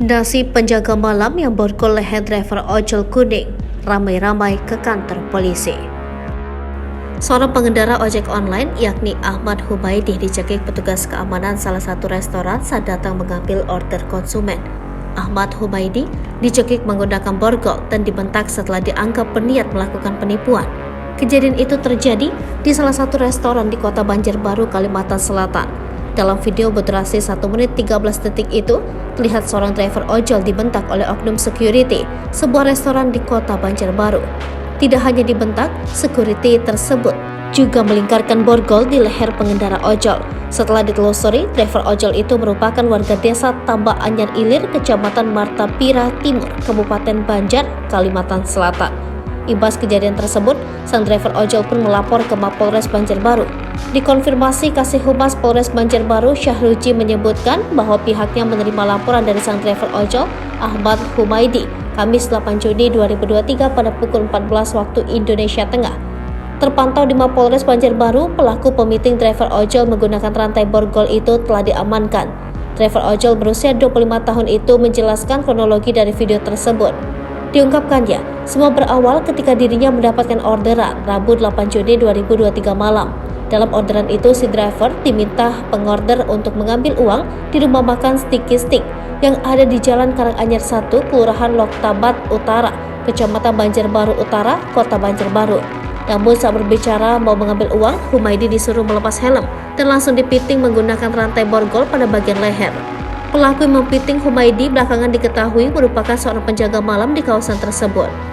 Nasib penjaga malam yang borgol leher driver ojol kuning ramai-ramai ke kantor polisi. Seorang pengendara ojek online yakni Ahmad Humaidi dicekik petugas keamanan salah satu restoran saat datang mengambil order konsumen. Ahmad Humaidi dicekik menggunakan borgol dan dibentak setelah dianggap berniat melakukan penipuan. Kejadian itu terjadi di salah satu restoran di Kota Banjarbaru, Kalimantan Selatan. Dalam video berdurasi 1 menit 13 detik itu, terlihat seorang driver ojol dibentak oleh oknum security sebuah restoran di Kota Banjarbaru. Tidak hanya dibentak, security tersebut juga melingkarkan borgol di leher pengendara ojol. Setelah ditelusuri, driver ojol itu merupakan warga desa Tambak Anyar Ilir, Kecamatan Martapura Timur, Kabupaten Banjar, Kalimantan Selatan. Imbas kejadian tersebut, sang driver ojol pun melapor ke Mapolres Banjarbaru. Dikonfirmasi Kasih Humas Polres Banjarbaru, Syahruji menyebutkan bahwa pihaknya menerima laporan dari sang driver ojol, Ahmad Humaidi, Kamis 8 Juni 2023 pada pukul 14 waktu Indonesia Tengah. Terpantau di Mapolres Banjarbaru, pelaku pemiting driver ojol menggunakan rantai borgol itu telah diamankan. Driver ojol berusia 25 tahun itu menjelaskan kronologi dari video tersebut. Diungkapkannya, semua berawal ketika dirinya mendapatkan orderan Rabu 8 Juni 2023 malam. Dalam orderan itu, si driver diminta pengorder untuk mengambil uang di rumah makan Sticky Stick yang ada di Jalan Karanganyar 1, Kelurahan Loktabat Utara, Kecamatan Banjarbaru Utara, Kota Banjarbaru. Namun saat berbicara mau mengambil uang, Humaidi disuruh melepas helm dan langsung dipiting menggunakan rantai borgol pada bagian leher. Pelaku yang mempiting Humaidi belakangan diketahui merupakan seorang penjaga malam di kawasan tersebut.